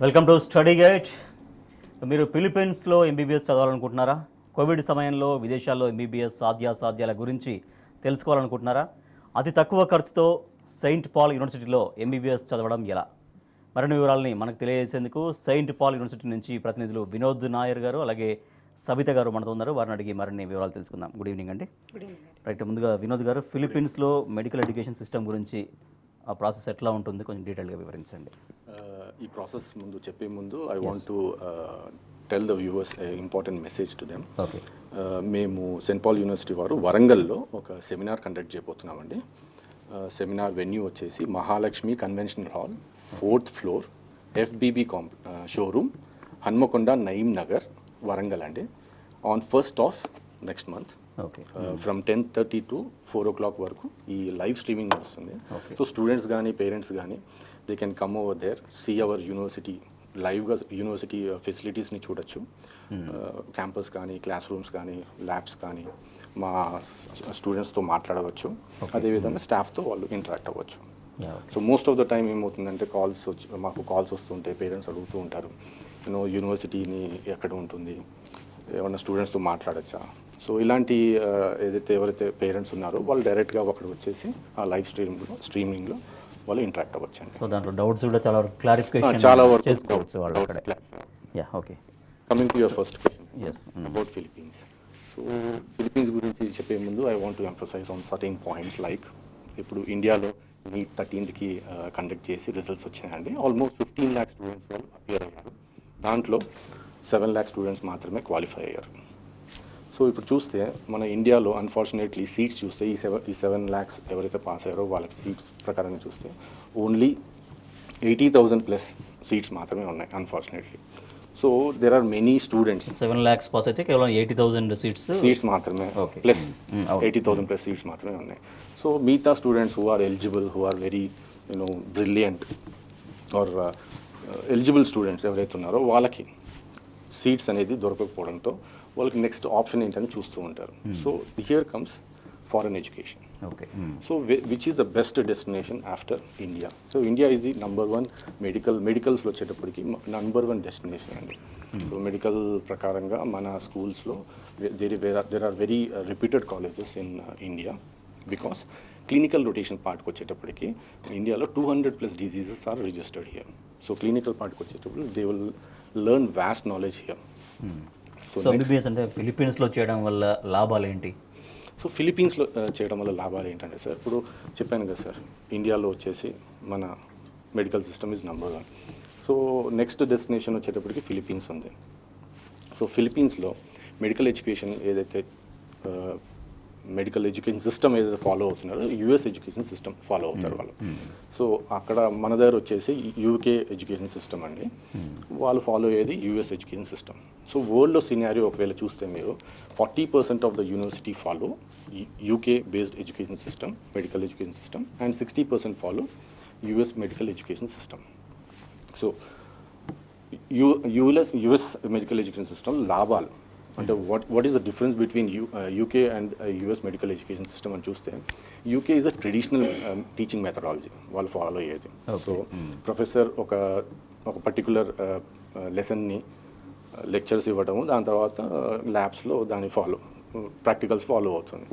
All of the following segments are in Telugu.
Welcome to study guide. మీరు ఫిలిప్పీన్స్లో ఎంబీబీఎస్ చదవాలనుకుంటున్నారా? కోవిడ్ సమయంలో విదేశాల్లో ఎంబీబీఎస్ సాధ్యాసాధ్యాల గురించి తెలుసుకోవాలనుకుంటున్నారా? అతి తక్కువ ఖర్చుతో సెయింట్ పాల్ యూనివర్సిటీలో ఎంబీబీఎస్ చదవడం ఎలా? మరిన్ని వివరాలని మనకు తెలియజేసేందుకు సెయింట్ పాల్ యూనివర్సిటీ నుంచి ప్రతినిధులు వినోద్ నాయర్ గారు అలాగే సబిత గారు మనతో ఉన్నారు. వారిని అడిగి మరిన్ని వివరాలు తెలుసుకుందాం. గుడ్ ఈవినింగ్ అండి. రైట్, ముందుగా వినోద్ గారు, ఫిలిప్పీన్స్లో మెడికల్ ఎడ్యుకేషన్ సిస్టమ్ గురించి ఆ ప్రాసెస్ ఎట్లా ఉంటుంది కొంచెం డీటెయిల్గా వివరించండి. ఈ ప్రాసెస్ ముందు చెప్పే ముందు I want to tell the viewers important message to them. మేము సెయింట్ పాల్ యూనివర్సిటీ వారు వరంగల్లో ఒక సెమినార్ కండక్ట్ చేయబోతున్నామండి. సెమినార్ వెన్యూ వచ్చేసి Mahalakshmi conventional hall, 4th floor, FBB showroom, Hanamkonda, Nayeem Nagar, Warangal అండి. On 1st of next month from 10:30 to 4 o'clock వరకు ఈ లైవ్ స్ట్రీమింగ్ వస్తుంది. సో స్టూడెంట్స్ కానీ పేరెంట్స్ కానీ they can come over there, see our university లైవ్గా యూనివర్సిటీ ఫెసిలిటీస్ని చూడొచ్చు. క్యాంపస్ కానీ, క్లాస్ రూమ్స్ కానీ, ల్యాబ్స్ కానీ, మా స్టూడెంట్స్తో మాట్లాడవచ్చు. అదేవిధంగా స్టాఫ్తో వాళ్ళు ఇంటరాక్ట్ అవ్వచ్చు. So most of the time ఏమవుతుందంటే మాకు కాల్స్ వస్తుంటాయి, పేరెంట్స్ అడుగుతూ ఉంటారు, యూనివర్సిటీని ఎక్కడ ఉంటుంది, ఏమన్నా స్టూడెంట్స్తో మాట్లాడచ్చా. సో ఇలాంటి ఎవరైతే పేరెంట్స్ ఉన్నారో వాళ్ళు డైరెక్ట్గా అక్కడ వచ్చేసి ఆ లైవ్ స్ట్రీమింగ్లో వాళ్ళు ఇంటరాక్ట్ అవ్వచ్చండి. సో దాంట్లో డౌట్స్ కూడా చాలా వరకు క్లారిఫికేషన్ చాలా వరకు చేసుకోవచ్చు వాళ్ళు అక్కడ. Yeah, okay. Coming to your first question about Philippines. So Philippines గురించి చెప్పే ముందు I want to emphasize on certain points. Like ఇప్పుడు ఇండియాలో నీట్ 13th కండక్ట్ చేసి రిజల్ట్స్ వచ్చాయండి. ఆల్మోస్ట్ 15 lakh స్టూడెంట్స్ వాళ్ళు అపియర్ అయ్యారు. దాంట్లో 7 lakh స్టూడెంట్స్ మాత్రమే క్వాలిఫై అయ్యారు. సో ఇప్పుడు చూస్తే మన ఇండియాలో అన్ఫార్చునేట్లీ సీట్స్ చూస్తే ఈ 7 lakhs ఎవరైతే పాస్ అయ్యారో వాళ్ళకి సీట్స్ ప్రకారంగా చూస్తే ఓన్లీ 80,000 ప్లస్ సీట్స్ మాత్రమే ఉన్నాయి unfortunately. So there are many students. 7 lakhs pass అయితే కేవలం 80,000 సీట్స్ మాత్రమే ప్లస్ 80,000 ప్లస్ సీట్స్ మాత్రమే ఉన్నాయి. సో మిగతా students who are eligible, who are very brilliant are eligible students ఎవరైతే ఉన్నారో వాళ్ళకి సీట్స్ అనేది దొరకకపోవడంతో వాళ్ళకి నెక్స్ట్ ఆప్షన్ ఏంటని చూస్తూ ఉంటారు. So here comes foreign education. So which is the best destination after India. So India is the number 1 మెడికల్స్లో వచ్చేటప్పటికి నంబర్ 1 డెస్టినేషన్ అండి. సో మెడికల్ ప్రకారంగా మన స్కూల్స్లో there are very reputed colleges in India. Because clinical rotation పార్ట్కి వచ్చేటప్పటికి ఇండియాలో 200+ diseases are registered here. So clinical పార్ట్కి వచ్చేటప్పుడు they will learn vast knowledge here. So MBBS అంటే ఫిలిప్పీన్స్లో చేయడం వల్ల లాభాలు ఏంటి? సో ఫిలిప్పీన్స్లో చేయడం వల్ల లాభాలు ఏంటంటే సార్, ఇప్పుడు చెప్పాను కదా సార్, ఇండియాలో వచ్చేసి మన medical system is number 1. So next destination వచ్చేటప్పటికి ఫిలిప్పీన్స్ ఉంది. సో ఫిలిప్పీన్స్లో medical education medical education system ఏదైతే ఫాలో అవుతున్నారో యూఎస్ ఎడ్యుకేషన్ సిస్టమ్ ఫాలో అవుతారు వాళ్ళు. సో అక్కడ మన దగ్గర వచ్చేసి యూకే ఎడ్యుకేషన్ సిస్టమ్ అండి, వాళ్ళు ఫాలో అయ్యేది యూఎస్ ఎడ్యుకేషన్ సిస్టమ్. సో వరల్డ్లో సినారియో ఒకవేళ చూస్తే మీరు 40% of the university follow UK based education system, medical education system, and 60% follow US medical education system. So US medical education system లాభాలు అంటే what is the difference between UK and US medical education system అని చూస్తే, UK is a traditional teaching methodology వాళ్ళు ఫాలో అయ్యేది. సో ప్రొఫెసర్ ఒక పర్టికులర్ లెసన్ని లెక్చర్స్ ఇవ్వడము, దాని తర్వాత ల్యాబ్స్లో దాని ప్రాక్టికల్స్ ఫాలో అవుతుంది.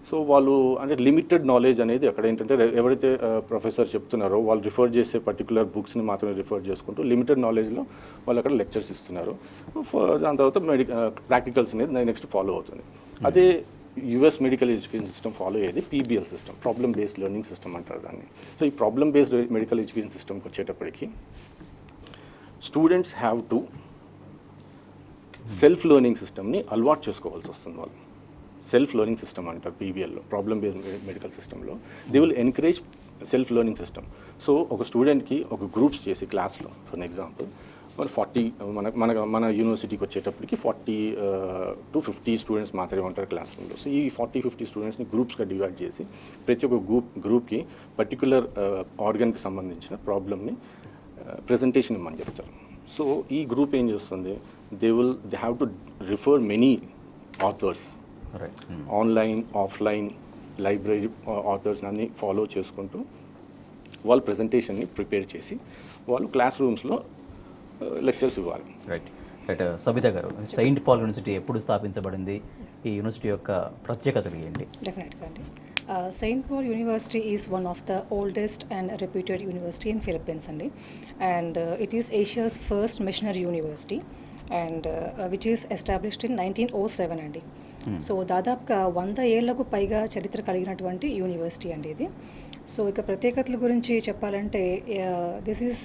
సో వాళ్ళు అంటే లిమిటెడ్ నాలెడ్జ్ అనేది అక్కడ ఏంటంటే ఎవరైతే ప్రొఫెసర్ చెప్తున్నారో వాళ్ళు రిఫర్ చేసే పర్టికులర్ బుక్స్ని మాత్రమే రిఫర్ చేసుకుంటూ లిమిటెడ్ నాలెడ్జ్లో వాళ్ళు అక్కడ లెక్చర్స్ ఇస్తున్నారు. దాని తర్వాత ప్రాక్టికల్స్ అనేది నెక్స్ట్ ఫాలో అవుతుంది. అదే US medical education system follow అయ్యేది PBL system, problem based learning system అంటారు దాన్ని. సో ఈ ప్రాబ్లమ్ బేస్డ్ మెడికల్ ఎడ్యుకేషన్ సిస్టమ్కి వచ్చేటప్పటికి students have to self learning సిస్టమ్ని అలవాటు చేసుకోవాల్సి వస్తుంది. వాళ్ళు సెల్ఫ్ లెర్నింగ్ సిస్టమ్ అంటారు పీబీఎల్లో, ప్రాబ్లమ్ బేస్డ్ మెడికల్ సిస్టంలో. They will encourage self learning system. So ఒక స్టూడెంట్కి ఒక గ్రూప్స్ చేసి క్లాస్లో ఫర్ ఎగ్జాంపుల్ మరి 40 మన యూనివర్సిటీకి వచ్చేటప్పటికి 40 to 50 స్టూడెంట్స్ మాత్రమే ఉంటారు క్లాస్ రూమ్లో. సో ఈ 40-50 స్టూడెంట్స్ని గ్రూప్స్గా డివైడ్ చేసి ప్రతి ఒక్క గ్రూప్కి పర్టికులర్ ఆర్గన్కి సంబంధించిన ప్రాబ్లమ్ని ప్రజెంటేషన్ ఇవ్వమని చెప్తారు. సో ఈ గ్రూప్ ఏం చేస్తుంది, they have to refer many authors, online offline library authors అన్ని ఫాలో చేసుకుంటూ వాళ్ళు ప్రజెంటేషన్ని ప్రిపేర్ చేసి వాళ్ళు క్లాస్ రూమ్స్లో లెక్చర్స్ ఇవ్వాలి. రైట్ రైట్ సబిత గారు, సెయింట్ పాల్ యూనివర్సిటీ ఎప్పుడు స్థాపించబడింది, ఈ యూనివర్సిటీ యొక్క ప్రత్యేకతలు ఏంటి? డెఫినెట్గా అండి. St. Paul University is one of the oldest and reputed university in Philippines అండి, and it is Asia's first missionary university and which is established in 1907 అండి. సో దాదాపుగా 100 ఏళ్లకు పైగా చరిత్ర కలిగినటువంటి యూనివర్సిటీ అండి ఇది. సో ఇక ప్రత్యేకతల గురించి చెప్పాలంటే this is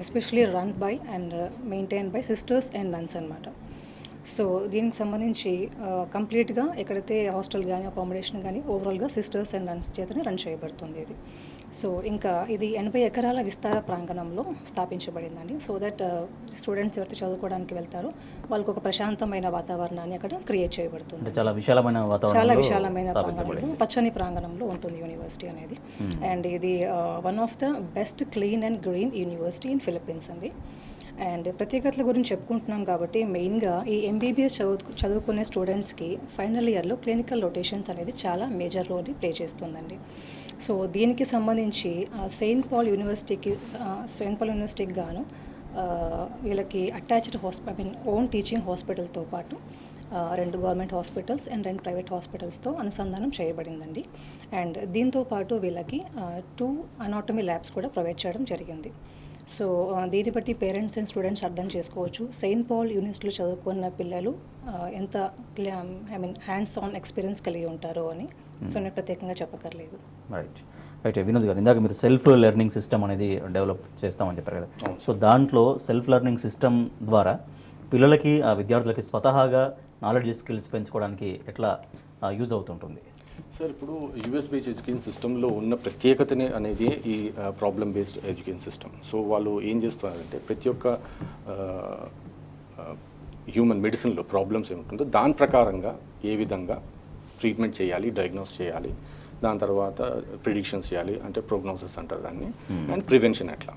especially run by and maintain by sisters and nuns అనమాట. సో దీనికి సంబంధించి కంప్లీట్గా ఎక్కడైతే హాస్టల్ కానీ అకామిడేషన్ కానీ ఓవరాల్గా సిస్టర్స్ అండ్ నన్స్ చేతనే రన్ చేయబడుతుంది ఇది. సో ఇంకా ఇది 80 ఎకరాల విస్తార ప్రాంగణంలో స్థాపించబడిందండి. సో దట్ స్టూడెంట్స్ ఎవరైతే చదువుకోవడానికి వెళ్తారో వాళ్ళకు ఒక ప్రశాంతమైన వాతావరణాన్ని అక్కడ క్రియేట్ చేయబడుతుంది. అంటే చాలా విశాలమైన చాలా వాతావరణంలో విశాలమైన ప్రాంగణంలో పచ్చని ప్రాంగణంలో ఉంటుంది యూనివర్సిటీ అనేది. అండ్ ఇది one of the best clean and green university in Philippines అండి. అండ్ ప్రత్యేకతల గురించి చెప్పుకుంటున్నాం కాబట్టి మెయిన్గా ఈ ఎంబీబీఎస్ చదువుకునే స్టూడెంట్స్కి ఫైనల్ ఇయర్లో క్లినికల్ రొటేషన్స్ అనేది చాలా మేజర్ రోల్ని ప్లే చేస్తుందండి. సో దీనికి సంబంధించి సెయింట్ పాల్ యూనివర్సిటీకి గాను వీళ్ళకి అటాచ్డ్ ఓన్ టీచింగ్ హాస్పిటల్తో పాటు 2 గవర్నమెంట్ హాస్పిటల్స్ అండ్ 2 ప్రైవేట్ హాస్పిటల్స్తో అనుసంధానం చేయబడిందండి. అండ్ దీంతో పాటు వీళ్ళకి 2 అనాటమీ ల్యాబ్స్ కూడా ప్రొవైడ్ చేయడం జరిగింది. సో దీన్ని బట్టి పేరెంట్స్ అండ్ స్టూడెంట్స్ అర్థం చేసుకోవచ్చు సెయింట్ పాల్ యూనివర్సిటీలో చదువుకున్న పిల్లలు ఎంత హ్యాండ్స్ ఆన్ ఎక్స్పీరియన్స్ కలిగి ఉంటారో అని. సో నేను ప్రత్యేకంగా చెప్పక్కర్లేదు. రైట్ రైట్ వినోద్ గారు, ఇందాక మీరు సెల్ఫ్ లెర్నింగ్ సిస్టమ్ అనేది డెవలప్ చేస్తామని చెప్పారు కదా. సో దాంట్లో సెల్ఫ్ లెర్నింగ్ సిస్టమ్ ద్వారా పిల్లలకి ఆ విద్యార్థులకి స్వతహాగా నాలెడ్జ్ స్కిల్స్ పెంచుకోవడానికి ఎట్లా యూజ్ అవుతుంటుంది? సార్, ఇప్పుడు యూఎస్ బేస్డ్ ఎడ్యుకేషన్ సిస్టంలో ఉన్న ప్రత్యేకతనే అనేది ఈ problem based education system. So వాళ్ళు ఏం చేస్తున్నారంటే ప్రతి ఒక్క హ్యూమన్ మెడిసిన్లో ప్రాబ్లమ్స్ ఏముంటుందో దాని ప్రకారంగా ఏ విధంగా ట్రీట్మెంట్ చేయాలి, డయాగ్నోస్ చేయాలి, దాని తర్వాత ప్రిడిక్షన్స్ చేయాలి, అంటే ప్రోగ్నోసిస్ అంటారు దాన్ని, అండ్ ప్రివెన్షన్ ఎట్లా.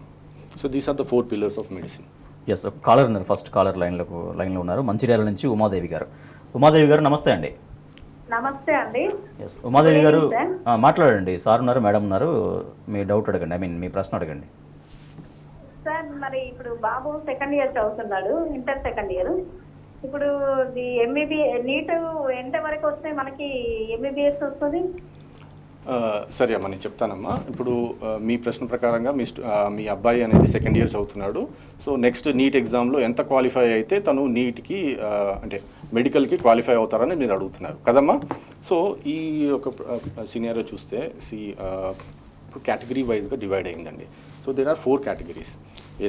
So these are the 4 pillars of medicine. Yes, ఒక కాలర్ ఉన్నారు, ఫస్ట్ కాలర్ లైన్లో ఉన్నారు, మంచిర్యాల నుంచి ఉమాదేవి గారు. ఉమాదేవి గారు నమస్తే అండి. నమస్తే అండి. ఎస్ ఉమాదేవి గారు మాట్లాడండి. సార్ ఉన్నారు, మేడం ఉన్నారు, మీ డౌట్ అడగండి, మీ ప్రశ్న అడగండి. సార్, మరి ఇప్పుడు బాబు సెకండ్ ఇయర్ చదువుతున్నాడు, ఇంటర్ సెకండ్ ఇయర్. ఇప్పుడు నీట్ ఎంత వరకు వస్తే మనకి ఎంబీబీఎస్ వస్తుంది? సరే అమ్మా, నేను చెప్తానమ్మా. ఇప్పుడు మీ ప్రశ్న ప్రకారంగా మీ అబ్బాయి అనేది సెకండ్ ఇయర్ చదువుతున్నాడు. సో నెక్స్ట్ నీట్ ఎగ్జామ్లో ఎంత క్వాలిఫై అయితే తను నీట్కి అంటే మెడికల్కి క్వాలిఫై అవుతారని మీరు అడుగుతున్నారు కదమ్మా. సో ఈ ఒక సినారియో చూస్తే ఇప్పుడు కేటగిరీ వైజ్గా డివైడ్ అయిందండి. So there are 4 categories: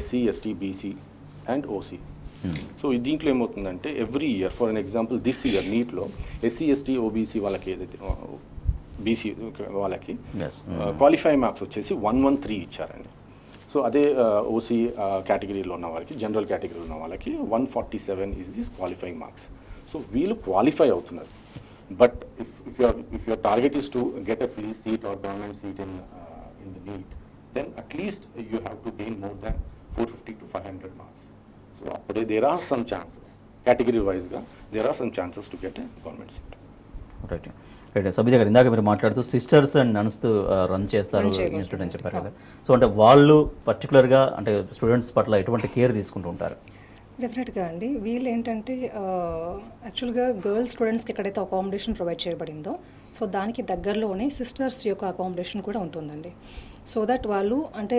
SC, ST, BC and OC. So దీంట్లో ఏమవుతుందంటే every year, for an example this year నీట్లో ఎస్సీ, ఎస్టీ, ఓబీసీ వాళ్ళకి ఏదైతే బీసీ వాళ్ళకి క్వాలిఫై మార్క్స్ వచ్చేసి 113 ఇచ్చారండి. సో అదే ఓసీ కేటగిరీలో ఉన్న వాళ్ళకి, జనరల్ కేటగిరీలో ఉన్న వాళ్ళకి 147 is this qualifying marks. So వీళ్ళు క్వాలిఫై అవుతున్నారు. But if your target is to get a free seat or government seat in the NEET, then at least you have to gain more than 450 to 500 marks. So అప్పుడే there are some chances, category wise గా there are some chances to get a government seat. Right right Sabitha గారు, ఇందాక మీరు మాట్లాడుతూ సిస్టర్స్ అండ్ నన్స్తో రన్ చేస్తారు ఇన్స్టిట్యూట్ అని చెప్పారు కదా. సో అంటే వాళ్ళు పర్టికులర్గా అంటే స్టూడెంట్స్ పట్ల ఎటువంటి కేర్ తీసుకుంటూ ఉంటారు? డెఫినెట్గా అండి. వీళ్ళు ఏంటంటే యాక్చువల్గా గర్ల్స్ స్టూడెంట్స్కి ఎక్కడైతే అకామిడేషన్ ప్రొవైడ్ చేయబడిందో సో దానికి దగ్గరలోనే సిస్టర్స్ యొక్క అకామిడేషన్ కూడా ఉంటుందండి. సో దట్ వాళ్ళు అంటే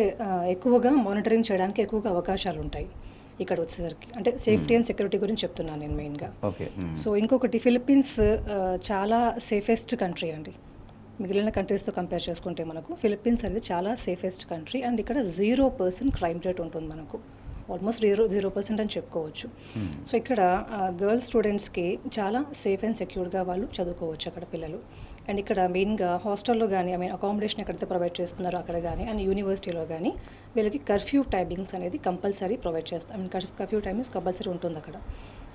ఎక్కువగా మానిటరింగ్ చేయడానికి ఎక్కువగా అవకాశాలు ఉంటాయి ఇక్కడ వచ్చేసరికి. అంటే సేఫ్టీ అండ్ సెక్యూరిటీ గురించి చెప్తున్నాను నేను మెయిన్గా. సో ఇంకొకటి, ఫిలిప్పీన్స్ చాలా సేఫెస్ట్ కంట్రీ అండి. మిగిలిన కంట్రీస్తో కంపేర్ చేసుకుంటే మనకు ఫిలిప్పీన్స్ అనేది చాలా సేఫెస్ట్ కంట్రీ. అండ్ ఇక్కడ 0% క్రైమ్ రేట్ ఉంటుంది మనకు, ఆల్మోస్ట్ 0% అని చెప్పుకోవచ్చు. సో ఇక్కడ గర్ల్స్ స్టూడెంట్స్కి చాలా సేఫ్ అండ్ సెక్యూర్గా వాళ్ళు చదువుకోవచ్చు అక్కడ పిల్లలు. అండ్ ఇక్కడ మెయిన్గా హాస్టల్లో కానీ అకామిడేషన్ ఎక్కడైతే ప్రొవైడ్ చేస్తున్నారో అక్కడ కానీ అండ్ యూనివర్సిటీలో కానీ వీళ్ళకి కర్ఫ్యూ టైమింగ్స్ అనేది కంపల్సరీ ప్రొవైడ్ చేస్తాం. కర్ఫ్యూ టైమింగ్స్ కంపల్సరీ ఉంటుంది అక్కడ.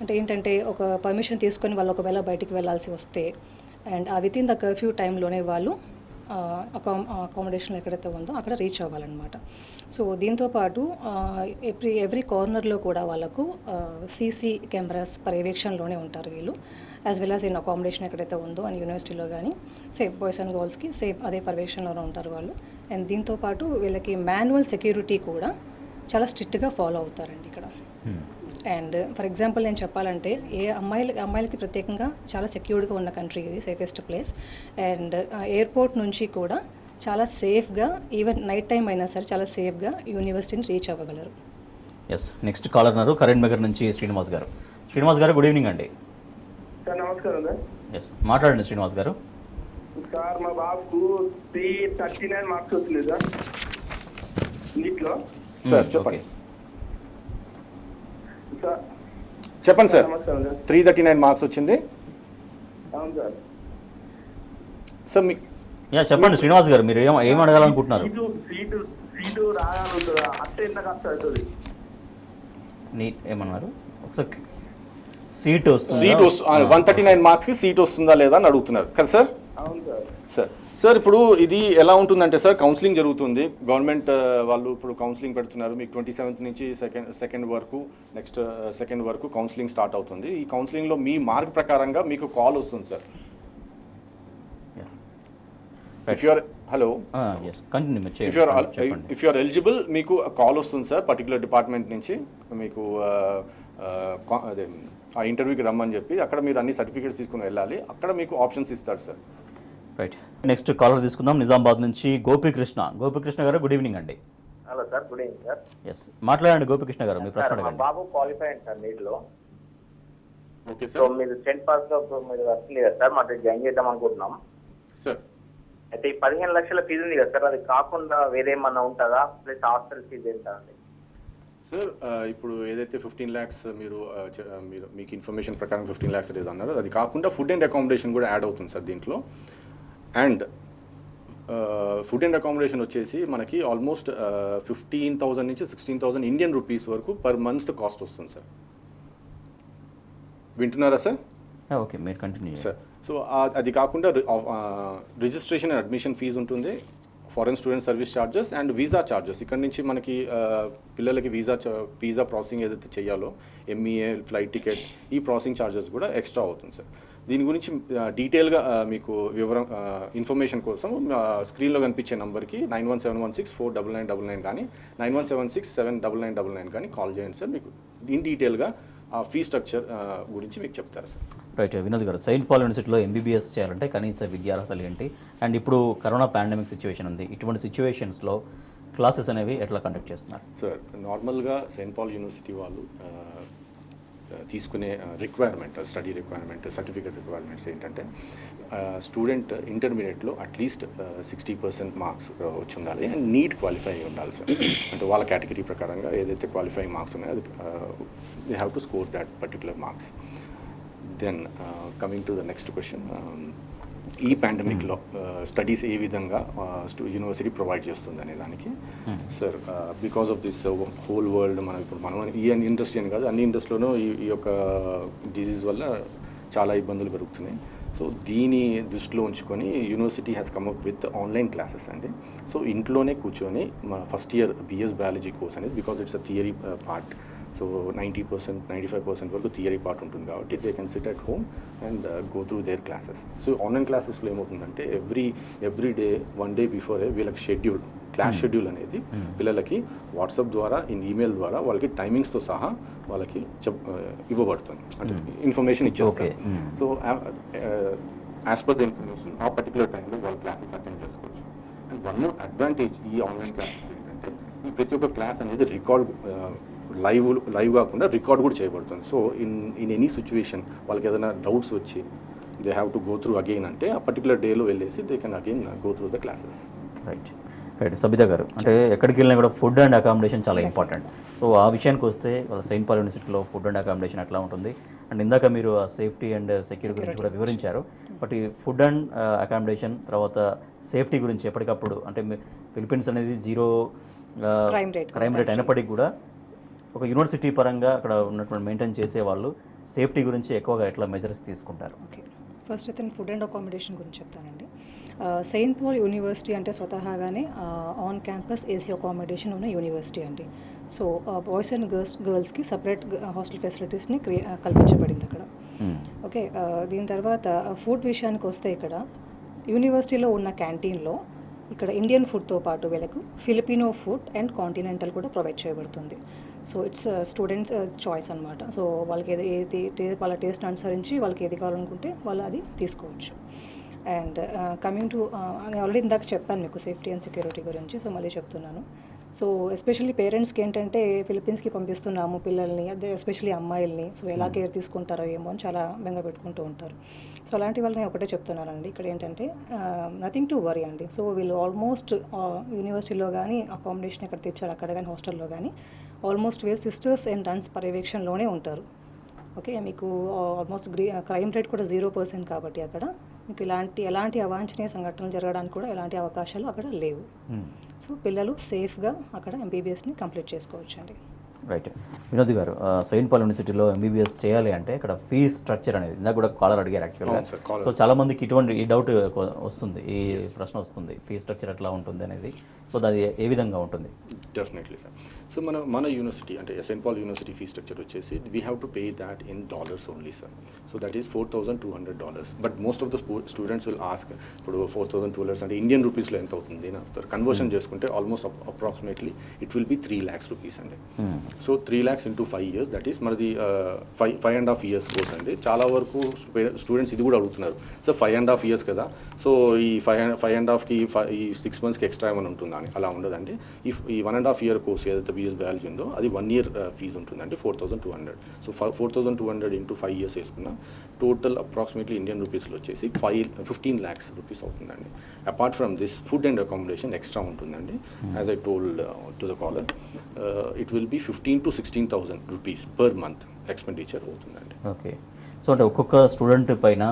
అంటే ఏంటంటే ఒక పర్మిషన్ తీసుకొని వాళ్ళు ఒకవేళ బయటికి వెళ్ళాల్సి వస్తే and with in the curfew టైంలోనే వాళ్ళు అకామిడేషన్ ఎక్కడైతే ఉందో అక్కడ రీచ్ అవ్వాలన్నమాట. సో దీంతోపాటు ఎవ్రీ కార్నర్లో కూడా వాళ్ళకు సీసీ కెమెరాస్ పర్యవేక్షణలోనే ఉంటారు వీళ్ళు, as well as in accommodation ఎక్కడైతే ఉందో అండ్ యూనివర్సిటీలో కానీ సేఫ్ బాయ్స్ అండ్ గర్ల్స్కి సేఫ్ అదే పర్యవేక్షణలోనే ఉంటారు వాళ్ళు. అండ్ దీంతోపాటు వీళ్ళకి మాన్యువల్ సెక్యూరిటీ కూడా చాలా స్ట్రిక్ట్గా ఫాలో అవుతారండి ఇక్కడ. అండ్ ఫర్ ఎగ్జాంపుల్ నేను చెప్పాలంటే అమ్మాయిలకి ప్రత్యేకంగా చాలా సెక్యూర్డ్గా ఉన్న కంట్రీ ఇది, సేఫెస్ట్ ప్లేస్. అండ్ ఎయిర్పోర్ట్ నుంచి కూడా చాలా సేఫ్గా, ఈవెన్ నైట్ టైం అయినా సరే చాలా సేఫ్గా యూనివర్సిటీని రీచ్ అవ్వగలరు. ఎస్, నెక్స్ట్ కాలర్ ఉన్నారు కరీంనగర్ నుంచి శ్రీనివాస్ గారు. శ్రీనివాస్ గారు గుడ్ ఈవినింగ్ అండి. సార్ నమస్కారం సార్. ఎస్, మాట్లాడండి శ్రీనివాస్ గారు. సార్ మా బాబుకు 339 మార్క్స్ వచ్చింది సార్ నీట్లో. సార్ చెప్పండి. సార్ చెప్పండి సార్. నమస్కారం సార్. 339 మార్క్స్ వచ్చింది అవును సార్. సార్ మీ చెప్పండి శ్రీనివాస్ గారు, మీరు ఏం అడగాలనుకుంటున్నారు? సీటు రాగలుగుతుందా? అట్ట ఎంత కష్టం అవుతుంది? ఏమన్నారు ఒకసారి? సీట్ వస్తుంది. 139 మార్క్స్కి సీట్ వస్తుందా లేదా అని అడుగుతున్నారు కదా సార్? అవును సార్. సార్ ఇప్పుడు ఇది ఎలా ఉంటుందంటే సార్, కౌన్సిలింగ్ జరుగుతుంది. గవర్నమెంట్ వాళ్ళు ఇప్పుడు కౌన్సిలింగ్ పెడుతున్నారు. మీకు 27th నుంచి సెకండ్ వరకు, నెక్స్ట్ సెకండ్ వరకు కౌన్సిలింగ్ స్టార్ట్ అవుతుంది. ఈ కౌన్సిలింగ్లో మీ మార్క్ ప్రకారంగా మీకు కాల్ వస్తుంది sir. If you're if you're eligible మీకు కాల్ వస్తుంది సార్ పర్టికులర్ డిపార్ట్మెంట్ నుంచి. మీకు అదే ఆ ఇంటర్వ్యూకి రమ్మని చెప్పి అక్కడ మీరు అన్ని సర్టిఫికేట్స్ తీసుకుని వెళ్ళాలి. అక్కడ మీకు ఆప్షన్స్ ఇస్తారు సార్. రైట్, నెక్స్ట్ కాలర్ తీసుకుందాం నిజామాబాద్ నుంచి గోపికృష్ణ గారు గుడ్ ఈవినింగ్ అండి. Hello sir, good evening sir. Yes, మాట్లాడండి గోపికృష్ణ గారు, మీ ప్రశ్న మా అడగండి. బాబు క్వాలిఫై అయింది సార్ నీట్లో. ఓకే సో మీరు సెంట్ పాస్ లో మీరు వస్తుంది కదా సార్, మాకు జాయిన్ చేద్దాం అనుకుంటున్నాం. సార్ అయితే ఈ 15 లక్షల ఫీజు ఉంది కదా సార్, అది కాకుండా వేరే ఏమన్నా ఉంటుందా? ప్లస్ హాస్టల్ ఫీజు ఎంత అండి? సార్ ఇప్పుడు ఏదైతే 15 lakhs మీరు మీకు ఇన్ఫర్మేషన్ ప్రకారం 15 lakhs ఏదో అన్నారు, అది కాకుండా ఫుడ్ అండ్ అకామిడేషన్ కూడా యాడ్ అవుతుంది సార్ దీంట్లో. అండ్ ఫుడ్ అండ్ అకామిడేషన్ వచ్చేసి మనకి ఆల్మోస్ట్ 15,000 నుంచి 16,000 ఇండియన్ రూపీస్ వరకు పర్ మంత్ కాస్ట్ వస్తుంది సార్. వింటున్నారా సార్? ఓకే, మీరు కంటిన్యూ సార్. సో అది కాకుండా రిజిస్ట్రేషన్ అండ్ అడ్మిషన్ ఫీజు ఉంటుంది, foreign student service charges and visa charges. ఇక్కడ నుంచి మనకి పిల్లలకి వీసా ప్రాసెసింగ్ ఏదైతే చేయాలో, ఎంఈఏ, ఫ్లైట్ టికెట్, ఈ ప్రాసెసింగ్ ఛార్జెస్ కూడా ఎక్స్ట్రా అవుతుంది సార్. దీని గురించి డీటెయిల్గా మీకు ఇన్ఫర్మేషన్ కోసం స్క్రీన్లో కనిపించే నెంబర్కి 9171649999 కానీ 9176799999 కానీ కాల్ చేయండి సార్. మీకు ఇన్ డీటెయిల్గా ఆ ఫీ స్ట్రక్చర్ గురించి మీకు చెప్తారు సార్. రైట్, వినోద్ గారు, సెయింట్ పాల్ యూనివర్సిటీలో ఎంబీబీఎస్ చేయాలంటే కనీస విద్యార్హతలు ఏంటి? అండ్ ఇప్పుడు కరోనా పాండమిక్ సిచ్యువేషన్ ఉంది, ఇటువంటి సిచ్యువేషన్స్లో క్లాసెస్ అనేవి ఎట్లా కండక్ట్ చేస్తున్నారు? సార్ నార్మల్గా సెయింట్ పాల్ యూనివర్సిటీ వాళ్ళు తీసుకునే requirement, study requirement, certificate requirements ఏంటంటే స్టూడెంట్ ఇంటర్మీడియట్లో అట్లీస్ట్ 60% మార్క్స్ వచ్చి ఉండాలి అండ్ నీట్ క్వాలిఫై అయి ఉండాలి సార్. అంటే వాళ్ళ కేటగిరీ ప్రకారంగా ఏదైతే క్వాలిఫైయింగ్ మార్క్స్ ఉన్నాయో అది they have to score that particular marks. Then coming to the next question, ఈ పాండమిక్లో స్టడీస్ ఏ విధంగా యూనివర్సిటీ ప్రొవైడ్ చేస్తుంది అనే దానికి sir, because of this whole world మనం ఈ ఇండస్ట్రీ అని కాదు, అన్ని ఇండస్ట్రీలోనూ ఈ యొక్క డిజీజ్ వల్ల చాలా ఇబ్బందులు పెరుగుతున్నాయి. సో దీని దృష్టిలో ఉంచుకొని university has come up with online classes అండి. సో ఇంట్లోనే కూర్చొని మా first year BS biology course అనేది, because it's a theory part, so 90% 95% వరకు థియరీ పార్ట్ ఉంటుంది కాబట్టి they can sit at home and go through their classes. So online క్లాసెస్లో ఏమవుతుందంటే ఎవ్రీ డే 1 day బిఫోరే వీళ్ళకి క్లాస్ షెడ్యూల్ అనేది పిల్లలకి వాట్సాప్ ద్వారా, ఈమెయిల్ ద్వారా వాళ్ళకి టైమింగ్స్తో సహా వాళ్ళకి ఇవ్వబడుతుంది, అంటే ఇన్ఫర్మేషన్ ఇచ్చేస్తారు. So as per the information ఆ పర్టికులర్ టైంలో వాళ్ళ క్లాసెస్ అటెండ్ చేసుకోవచ్చు. అండ్ వన్ మోర్ అడ్వాంటేజ్ ఈ ఆన్లైన్ క్లాసెస్ ఏంటంటే, ఈ ప్రతి ఒక్క క్లాస్ అనేది లైవ్ కాకుండా రికార్డ్ కూడా చేయబడుతుంది. సో ఇన్ ఎనీ సిచ్యువేషన్ వాళ్ళకి ఏదైనా డౌట్స్ వచ్చి they have to go through again అంటే ఆ పర్టికులర్ డేలో వెళ్ళేసి they can again go through the classes. Right, Sabitha గారు, అంటే ఎక్కడికి వెళ్ళినా కూడా ఫుడ్ అండ్ అకామిడేషన్ చాలా ఇంపార్టెంట్. సో ఆ విషయానికి వస్తే వాళ్ళ సెయింట్ పాల్ యూనివర్సిటీలో ఫుడ్ అండ్ అకామిడేషన్ ఎట్లా ఉంటుంది? అండ్ ఇందాక మీరు ఆ సేఫ్టీ అండ్ సెక్యూరిటీ గురించి కూడా వివరించారు. బట్ ఈ ఫుడ్ అండ్ అకామిడేషన్ తర్వాత సేఫ్టీ గురించి ఎప్పటికప్పుడు, అంటే ఫిలిప్పీన్స్ అనేది 0 క్రైమ్ రేట్ అయినప్పటికీ కూడా ఒక యూనివర్సిటీ పరంగా అక్కడ ఉన్నటువంటి మెయింటైన్ చేసే వాళ్ళు సేఫ్టీ గురించి ఎక్కువగా ఎట్లా మెజర్స్ తీసుకుంటారు? ఓకే, ఫస్ట్ అయితే ఫుడ్ అండ్ అకామిడేషన్ గురించి చెప్తానండి. సెయింట్ పాల్ యూనివర్సిటీ అంటే స్వతహాగానే ఆన్ క్యాంపస్ ఏసీ అకామిడేషన్ ఉన్న యూనివర్సిటీ అండి. సో బాయ్స్ అండ్ గర్ల్స్కి సపరేట్ హాస్టల్ ఫెసిలిటీస్ని కల్పించబడింది అక్కడ. ఓకే, దీని తర్వాత ఫుడ్ విషయానికి వస్తే ఇక్కడ యూనివర్సిటీలో ఉన్న క్యాంటీన్లో ఇక్కడ ఇండియన్ ఫుడ్తో పాటు వీళ్ళకు ఫిలిపినో ఫుడ్ అండ్ కాంటినెంటల్ కూడా ప్రొవైడ్ చేయబడుతుంది. సో ఇట్స్ స్టూడెంట్స్ చాయిస్ అనమాట. సో వాళ్ళకి ఏది వాళ్ళ టేస్ట్ అనుసరించి వాళ్ళకి ఏది కావాలనుకుంటే వాళ్ళు అది తీసుకోవచ్చు. అండ్ కమింగ్ టు నేను ఆల్రెడీ ఇందాక చెప్పాను మీకు సేఫ్టీ అండ్ సెక్యూరిటీ గురించి, సో మళ్ళీ చెప్తున్నాను. సో ఎస్పెషల్లీ పేరెంట్స్కి ఏంటంటే ఫిలిప్పీన్స్కి పంపిస్తున్నాము పిల్లల్ని, అదే ఎస్పెషల్లీ అమ్మాయిల్ని, సో ఎలా కేర్ తీసుకుంటారో ఏమో అని చాలా బెంగ పెట్టుకుంటూ ఉంటారు. సో అలాంటి వాళ్ళని నేను ఒకటే చెప్తున్నానండి, ఇక్కడ ఏంటంటే నథింగ్ టు వరీ అండి. సో వీళ్ళు ఆల్మోస్ట్ యూనివర్సిటీలో కానీ అకామిడేషన్ ఎక్కడ తెచ్చారు అక్కడ కానీ హాస్టల్లో కానీ ఆల్మోస్ట్ వీళ్ళు సిస్టర్స్ అండ్ రన్స్ పర్యవేక్షణలోనే ఉంటారు. ఓకే, మీకు ఆల్మోస్ట్ క్రైమ్ రేట్ కూడా 0% కాబట్టి అక్కడ మీకు ఎలాంటి అవాంఛనీయ సంఘటనలు జరగడానికి కూడా ఎలాంటి అవకాశాలు అక్కడ లేవు. సో పిల్లలు సేఫ్గా అక్కడ ఎంబీబీఎస్ని కంప్లీట్ చేసుకోవచ్చు అండి. రైట్. వినోద్ గారు, సెయింట్ పాల్ యూనివర్సిటీలో ఎంబీబీఎస్ చేయాలి అంటే ఇక్కడ ఫీజ్ స్ట్రక్చర్ అనేది ఇందాక కూడా కాలర్ అడిగారు యాక్చువల్గా. సో చాలా మందికి ఇటువంటి ఈ డౌట్ వస్తుంది, ఈ ప్రశ్న వస్తుంది, ఫీ స్ట్రక్చర్ ఎట్లా ఉంటుంది అనేది. సో అది ఏ విధంగా ఉంటుంది? Definitely sir. సో మన యూనివర్సిటీ అంటే Saint Paul University fee structure వచ్చేసి we have to pay that in dollars only sir. So that is $4,200. But most of the students will ask, ఇప్పుడు $4,200 అంటే ఇండియన్ రూపీస్లో ఎంత అవుతుంది అని అడుగుతారు. కన్వర్షన్ చేసుకుంటే almost approximately it will B 3 lakhs rupees అండి. So 3 lakhs into 5 years, that is మనది 5.5 years కోర్స్ అండి. చాలా వరకు స్టూడెంట్స్ ఇది కూడా అడుగుతున్నారు, సో 5.5 years కదా, సో ఈ 5.5కి ఈ 6 monthsకి ఎక్స్ట్రా ఏమైనా ఉంటుందా అని. అలా ఉండదండి. ఈ 1.5 year కోర్స్ ఏదైతే BS బయాలజీ ఉందో అది 1 year ఫీజు ఉంటుందండి, 4,200. సో 4,200 into 5 years వేసుకున్న టోటల్ అప్రాక్సిమేట్లీ ఇండియన్ రూపీస్లో వచ్చేసి 15 lakhs rupees అవుతుందండి. Apart from this food and accommodation extra ఉంటుందండి. As I told to the caller, it will be 15,000 to 16,000 rupees per month expenditure అవుతుందండి. ఓకే. సో అంటే ఒక్కొక్క స్టూడెంట్ పైన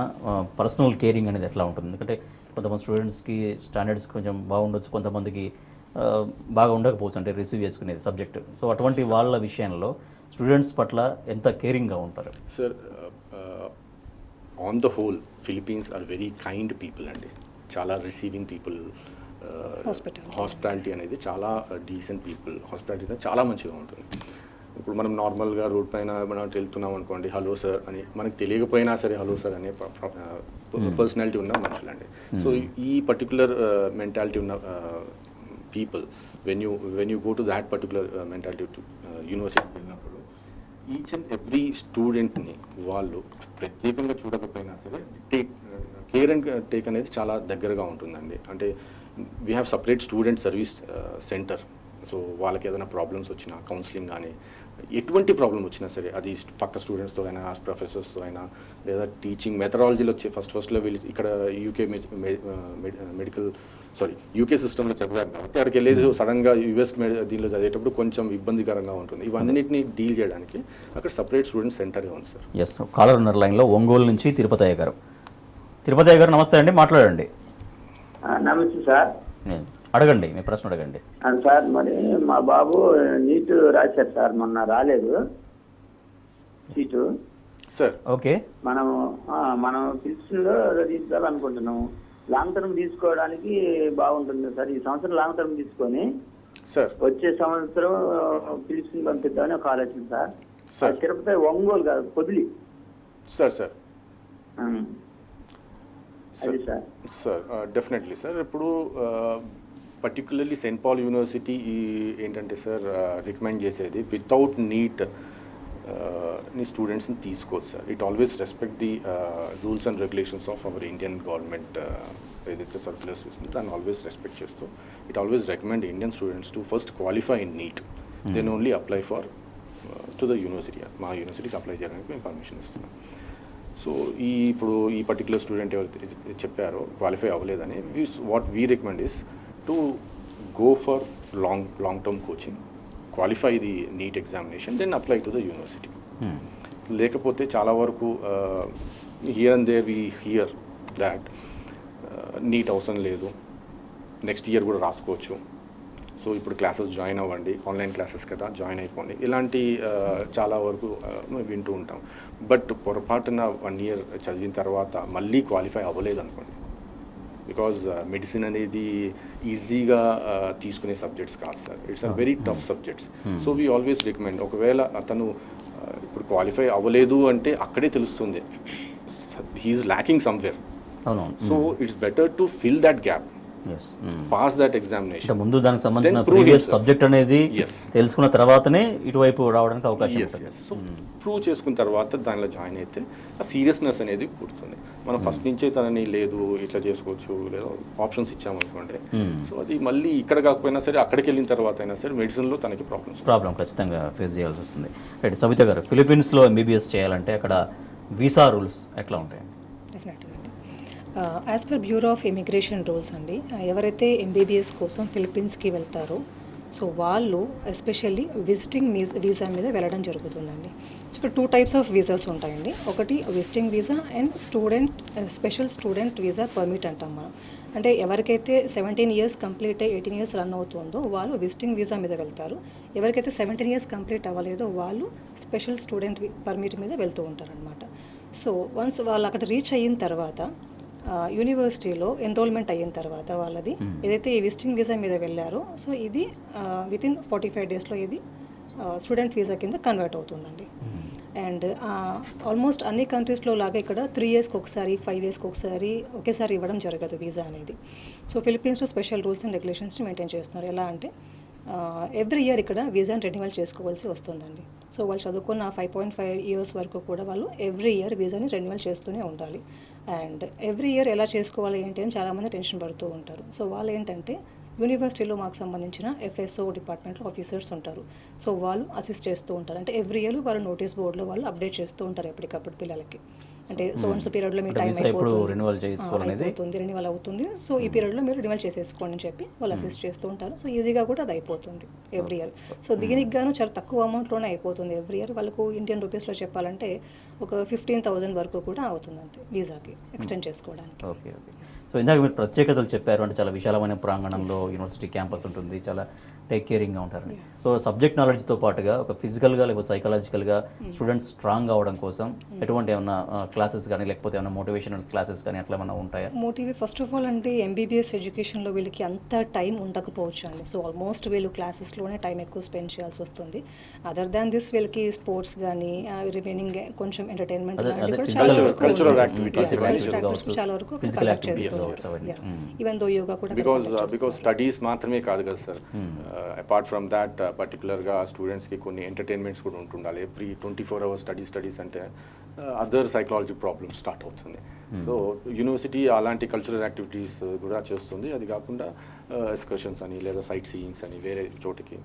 పర్సనల్ కేరింగ్ అనేది ఎట్లా ఉంటుంది? ఎందుకంటే కొంతమంది స్టూడెంట్స్కి స్టాండర్డ్స్ కొంచెం బాగుండొచ్చు, కొంతమందికి బాగా ఉండకపోవచ్చు, అంటే రిసీవ్ చేసుకునేది సబ్జెక్ట్. సో అటువంటి వాళ్ళ విషయంలో స్టూడెంట్స్ పట్ల ఎంత కేరింగ్గా ఉంటారు? Sir, on the whole Philippines are very kind people అండి. చాలా రిసీవింగ్ పీపుల్. హాస్పిటాలిటీ అనేది చాలా డీసెంట్ పీపుల్. హాస్పిటాలిటీ అనేది చాలా మంచిగా ఉంటుంది. ఇప్పుడు మనం నార్మల్గా రోడ్ పైన మనం వెళ్తున్నాం అనుకోండి, హలో సార్ అని, మనకు తెలియకపోయినా సరే హలో సార్ అనే పర్సనాలిటీ ఉన్న మనుషులండి. సో ఈ పర్టికులర్ మెంటాలిటీ ఉన్న people, when you go to that particular mentality to యూనివర్సిటీకి వెళ్ళినప్పుడు ఈచ్ అండ్ ఎవ్రీ స్టూడెంట్ని వాళ్ళు ప్రత్యేకంగా చూడకపోయినా సరే కేర్ అండ్ టేక్ అనేది చాలా దగ్గరగా ఉంటుందండి. అంటే we have separate student service centre. So వాళ్ళకి ఏదైనా ప్రాబ్లమ్స్ వచ్చినా, కౌన్సిలింగ్ కానీ ఎటువంటి ప్రాబ్లం వచ్చినా సరే, అది పక్క స్టూడెంట్స్తో అయినా, ప్రొఫెసర్స్తో అయినా, లేదా టీచింగ్ మెథడాలజీలో వచ్చే ఫస్ట్లో వీళ్ళు ఇక్కడ యూకే సిస్టంలో చదివారు కాబట్టి అక్కడికి వెళ్ళేసి సడన్గా యూఎస్ దీనిలో చదివేటప్పుడు కొంచెం ఇబ్బందికరంగా ఉంటుంది. ఇవన్నిటిని డీల్ చేయడానికి అక్కడ సపరేట్ స్టూడెంట్ సెంటరే ఉంది సార్. ఎస్. కాలర్ ఉన్నారు లైన్లో, ఒంగోలు నుంచి తిరుపతయ్య గారు. తిరుపతయ్య గారు నమస్తే అండి, మాట్లాడండి. నమస్తే సార్. అడగండి, మీ ప్రశ్న అడగండి. సార్, మరి మా బాబు నీట్ రాశారు సార్, మొన్న రాలేదు సీటు సార్. ఓకే. మనం పిలిచిందో తీసుకోవాలనుకుంటున్నాము. లాంగ్ టర్మ్ తీసుకోవడానికి బాగుంటుంది సార్. ఈ సంవత్సరం లాంగ్ టర్మ్ తీసుకొని సార్ వచ్చే సంవత్సరం పిలిచింది పంపిద్దామని ఒక ఆలోచన సార్. తిరుపతి ఒంగోలు కాదు, పొదిలి సార్. సార్ అది సార్. Sir definitely sir. ఇప్పుడు పర్టికులర్లీ సెయింట్ పాల్ యూనివర్సిటీ ఏంటంటే సార్, రికమెండ్ చేసేది వితౌట్ నీట్ ని స్టూడెంట్స్ని తీసుకోవచ్చు sir. It always respect the rules and regulations of our Indian government. ఏదైతే సర్క్యులర్స్ ఇస్తుందో దాన్ని ఆల్వేస్ రెస్పెక్ట్ చేస్తూ it always recommend Indian students to first qualify in NEET, then only apply for to the university. మా యూనివర్సిటీకి అప్లై చేయడానికి మేము పర్మిషన్ ఇస్తున్నాం. సో ఇప్పుడు ఈ పర్టికులర్ స్టూడెంట్ ఎవరైతే చెప్పారో క్వాలిఫై అవ్వలేదని, what we recommend is to go for long term coaching, qualify the NEET examination, then apply to the university. లేకపోతే చాలా వరకు here and there we hear that NEET అవసరం లేదు, నెక్స్ట్ ఇయర్ కూడా రాసుకోవచ్చు, సో ఇప్పుడు క్లాసెస్ జాయిన్ అవ్వండి, ఆన్లైన్ క్లాసెస్ కదా జాయిన్ అయిపోండి, ఇలాంటి చాలా వరకు వింటూ ఉంటాం. బట్ పొరపాటున 1 year చదివిన తర్వాత మళ్ళీ క్వాలిఫై అవ్వలేదు అనుకోండి, బికాజ్ మెడిసిన్ అనేది ఈజీగా తీసుకునే సబ్జెక్ట్స్ కాదు sir. It's a very tough subjects. So we always recommend, ఒకవేళ అతను ఇప్పుడు క్వాలిఫై అవ్వలేదు అంటే అక్కడే తెలుస్తుంది he is lacking somewhere. So it's better to fill that gap Yes. Pass that అంటే ఎగ్జామినేషన్, ముందు దానికి సంబంధించిన Then prove previous himself. Subject అనేది Yes. తెలుసుకున్న తర్వాతనే ఇటువైపు రావడానికి అవకాశం ఎస్ ఉంటుంది. ఎస్ సో ప్రూవ్ చేసుకున్న తర్వాత దానిలో జాయిన్ అయితే ఆ సీరియస్నెస్ అనేది పుడుతుంది. మనం ఫస్ట్ నుంచే తనని లేదు ఇట్లా చేసుకోవచ్చు లేదా ఆప్షన్స్ ఇచ్చామనుకోండి, సో అది మళ్ళీ ఇక్కడ కాకపోయినా సరే అక్కడికి వెళ్ళిన తర్వాత అయినా సరే మెడిసిన్లో తనకి ప్రాబ్లం ఖచ్చితంగా ఫేస్ చేయాల్సి వస్తుంది. రైట్, సవిత గారు, ఫిలిప్పీన్స్లో ఎంబీబీఎస్ చేయాలంటే అక్కడ వీసా రూల్స్ ఎట్లా ఉంటాయి? డెఫినెట్గా అండి. As per bureau of immigration rules అండి, ఎవరైతే ఎంబీబీఎస్ కోసం ఫిలిప్పీన్స్కి వెళ్తారో సో వాళ్ళు ఎస్పెషల్లీ విజిటింగ్ వీసా మీద వెళ్ళడం జరుగుతుందండి. సో ఇక్కడ 2 టైప్స్ ఆఫ్ వీసాస్ ఉంటాయండి. ఒకటి visiting visa and special student visa permit అంటాం మనం. అంటే ఎవరికైతే 17 ఇయర్స్ కంప్లీట్ అయ్యి 18 ఇయర్స్ రన్ అవుతుందో వాళ్ళు విజిటింగ్ వీసా మీద వెళ్తారు. ఎవరికైతే 17 ఇయర్స్ కంప్లీట్ అవ్వలేదో వాళ్ళు స్పెషల్ స్టూడెంట్ పర్మిట్ మీద వెళ్తూ ఉంటారనమాట. సో వన్స్ వాళ్ళు అక్కడ రీచ్ అయిన తర్వాత యూనివర్సిటీలో ఎన్రోల్మెంట్ అయిన తర్వాత వాళ్ళది ఏదైతే ఈ విజిటింగ్ వీసా మీద వెళ్ళారో సో ఇది వితిన్ 45 డేస్లో ఇది స్టూడెంట్ వీసా కింద కన్వర్ట్ అవుతుందండి. అండ్ ఆల్మోస్ట్ అన్ని కంట్రీస్లో లాగా ఇక్కడ 3 ఇయర్స్కి ఒకసారి 5 ఇయర్స్కి ఒకసారి ఒకేసారి ఇవ్వడం జరగదు వీసా అనేది. సో ఫిలిప్పీన్స్లో స్పెషల్ రూల్స్ అండ్ రెగ్యులేషన్స్ని మెయింటైన్ చేస్తున్నారు. ఎలా అంటే ఎవ్రీ ఇయర్ ఇక్కడ వీసాని రెన్యువల్ చేసుకోవాల్సి వస్తుందండి. సో వాళ్ళు చదువుకున్న 5.5 ఇయర్స్ వరకు కూడా వాళ్ళు ఎవ్రీ ఇయర్ వీసాని రెన్యువల్ చేస్తూనే ఉండాలి. అండ్ ఎవ్రీ ఇయర్ ఎలా చేసుకోవాలి ఏంటి అని చాలామంది టెన్షన్ పడుతూ ఉంటారు. సో వాళ్ళు ఏంటంటే యూనివర్సిటీలో మాకు సంబంధించిన FSO డిపార్ట్మెంట్లో ఆఫీసర్స్ ఉంటారు. సో వాళ్ళు అసిస్ట్ చేస్తూ ఉంటారు. అంటే ఎవ్రీ ఇయర్ వాళ్ళు నోటీస్ బోర్డులో వాళ్ళు అప్డేట్ చేస్తూ ఉంటారు ఎప్పటికప్పుడు పిల్లలకి. అంటే సో వన్స్ పీరియడ్లో మీ టైం అయిపోతుంది, రెన్యువల్ అవుతుంది, సో ఈ పీరియడ్లో మీరు రెన్యువల్ చేసేసుకోండి అని చెప్పి వాళ్ళు అసిస్ట్ చేస్తూ ఉంటారు. సో ఈజీగా కూడా అది అయిపోతుంది ఎవ్రీ ఇయర్. సో దీనికి గాను చాలా తక్కువ అమౌంట్లోనే అయిపోతుంది ఎవ్రీ ఇయర్. వాళ్ళకు ఇండియన్ రూపీస్లో చెప్పాలంటే ఒక 15,000 వరకు కూడా అవుతుంది అంతే వీసాకి ఎక్స్టెండ్ చేసుకోవడానికి. Okay okay. సో ఇందాక మీరు ప్రత్యేకతలు చెప్పారు, అంటే చాలా విశాలమైన ప్రాంగణంలో యూనివర్సిటీ క్యాంపస్ ఉంటుంది, చాలా టేక్ కేరింగ్గా ఉంటారని. సో సబ్జెక్ట్ నాలెడ్జ్తో పాటుగా ఒక ఫిజికల్గా లేకపోతే సైకలాజికల్గా స్టూడెంట్స్ స్ట్రాంగ్ అవ్వడం కోసం ఎటువంటి ఏమైనా క్లాసెస్ కానీ లేకపోతే ఏమైనా మోటివేషనల్ క్లాసెస్ కానీ అట్లా ఏమైనా ఉంటాయా? ఫస్ట్ ఆఫ్ ఆల్ అంటే ఎంబీబీఎస్ ఎడ్యుకేషన్లో వీళ్ళకి అంత టైం ఉండకపోవచ్చు అండి. సో ఆల్మోస్ట్ వీళ్ళు క్లాసెస్లోనే టైం ఎక్కువ స్పెండ్ చేయాల్సి వస్తుంది. అదర్ దాన్ దిస్ వీళ్ళకి స్పోర్ట్స్ కానీ రిమైనింగ్ కొంచెం ఎంటర్టైన్మెంట్ చాలా వరకు కండక్ట్ చేస్తారు. ఈవెన్ దో యోగా కూడా బికాస్ స్టడీస్ మాత్రమే కాదు కదా సార్, అపార్ట్ ఫ్రమ్ దాట్ పర్టికులర్గా స్టూడెంట్స్కి కొన్ని ఎంటర్టైన్మెంట్స్ కూడా ఉంటుండాలి. ఎవ్రీ 24 hours స్టడీస్ అంటే అదర్ సైకలాజికల్ ప్రాబ్లమ్స్ స్టార్ట్ అవుతుంది. సో యూనివర్సిటీ అలాంటి కల్చరల్ యాక్టివిటీస్ కూడా చేస్తుంది. అది కాకుండా ఎక్స్కర్షన్స్ అని లేదా సైట్ సీయింగ్స్ అని వేరే చోటికి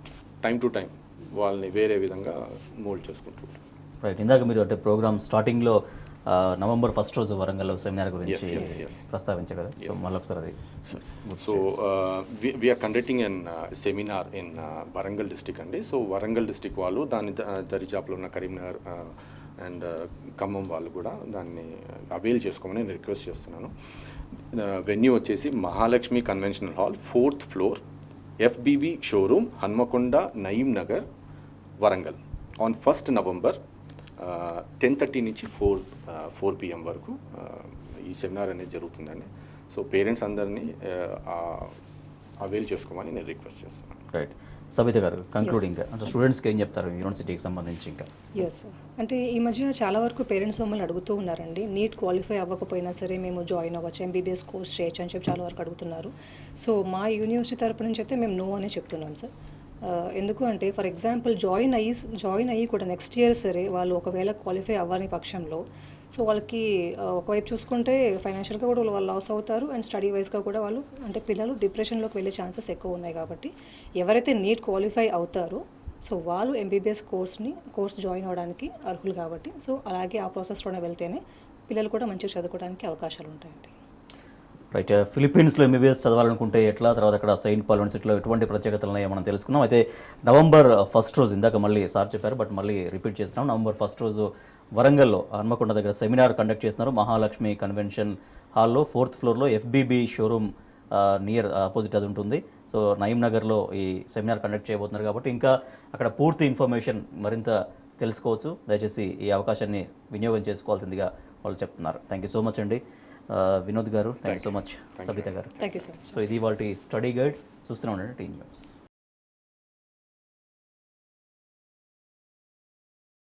టైం టు టైం వాళ్ళని వేరే విధంగా మోల్డ్ చేసుకుంటుంటారు. రైట్, ఇందాక మీరు అంటే ప్రోగ్రామ్ స్టార్టింగ్లో November 1st రోజు వరంగల్లో సెమినార్ గురించి ప్రస్తావించారు కదా, సో మళ్ళీ ఒకసారి అది. So we're conducting an seminar in Warangal district అండి. సో వరంగల్ డిస్టిక్ వాళ్ళు దాని దరిచాపులో ఉన్న కరీంనగర్ అండ్ ఖమ్మం వాళ్ళు కూడా దాన్ని అవైల్ చేసుకోమని నేను రిక్వెస్ట్ చేస్తున్నాను. వెన్యూ వచ్చేసి Mahalakshmi conventional hall 4th floor FBB showroom Hanamkonda Nayeem Nagar Warangal on 1st November 10:30 నుంచి 4 PM వరకు ఈ సెమినార్ అనేది జరుగుతుందండి. సో పేరెంట్స్ అందరినీ అవైల్ చేసుకోమని నేను రిక్వెస్ట్ చేస్తున్నాను. రైట్, సవిత గారు కంక్లూడింగ్ అంటే స్టూడెంట్స్కి ఏం చెప్తారు యూనివర్సిటీకి సంబంధించి? ఇంకా అంటే ఈ మధ్య చాలా వరకు పేరెంట్స్ మమ్మల్ని అడుగుతూ ఉన్నారండి, నీట్ క్వాలిఫై అవ్వకపోయినా సరే మేము జాయిన్ అవ్వచ్చు, ఎంబీబీఎస్ కోర్స్ చేయొచ్చు అని చెప్పి చాలా వరకు అడుగుతున్నారు. సో మా యూనివర్సిటీ తరపు నుంచి అయితే మేము నో అనే చెప్తున్నాం సార్. ఎందుకు అంటే ఫర్ ఎగ్జాంపుల్ జాయిన్ అయ్యి కూడా నెక్స్ట్ ఇయర్ సరే వాళ్ళు ఒకవేళ క్వాలిఫై అవ్వని పక్షంలో సో వాళ్ళకి ఒకవైపు చూసుకుంటే ఫైనాన్షియల్గా కూడా వాళ్ళు లాస్ అవుతారు అండ్ స్టడీ వైజ్గా కూడా వాళ్ళు అంటే పిల్లలు డిప్రెషన్లోకి వెళ్ళే ఛాన్సెస్ ఎక్కువ ఉన్నాయి. కాబట్టి ఎవరైతే నీట్ క్వాలిఫై అవుతారో సో వాళ్ళు ఎంబీబీఎస్ కోర్స్ జాయిన్ అవ్వడానికి అర్హులు కాబట్టి సో అలాగే ఆ ప్రాసెస్లోనే వెళ్తేనే పిల్లలు కూడా మంచిగా చదువుకోవడానికి అవకాశాలు ఉంటాయండి. రైట్, ఫిలిప్పీన్స్లో ఎంబీబీఎస్ చదవాలనుకుంటే ఎట్లా, తర్వాత అక్కడ సెయింట్ పాల్ యూనివర్సిటీలో ఎటువంటి ప్రత్యేకతలు ఉన్నాయో మనం తెలుసుకున్నాం. అయితే November 1st రోజు ఇందాక మళ్ళీ సార్ చెప్పారు బట్ మళ్ళీ రిపీట్ చేస్తున్నాం. November 1st రోజు వరంగల్లో హన్మకొండ దగ్గర సెమినార్ కండక్ట్ చేస్తున్నారు. మహాలక్ష్మి కన్వెన్షన్ హాల్లో 4th floor FBB showroom near opposite అది ఉంటుంది. సో నయీం నగర్లో ఈ సెమినార్ కండక్ట్ చేయబోతున్నారు కాబట్టి ఇంకా అక్కడ పూర్తి ఇన్ఫర్మేషన్ మరింత తెలుసుకోవచ్చు. దయచేసి ఈ అవకాశాన్ని వినియోగం చేసుకోవాల్సిందిగా వాళ్ళు చెప్తున్నారు. థ్యాంక్ యూ సో మచ్ అండి Vinod garu, thank you so much Sabitha garu. Thank you sir. So ఇది వాళ్ళ స్టడీ గైడ్, చూస్తూనే ఉండండి టీన్ న్యూస్.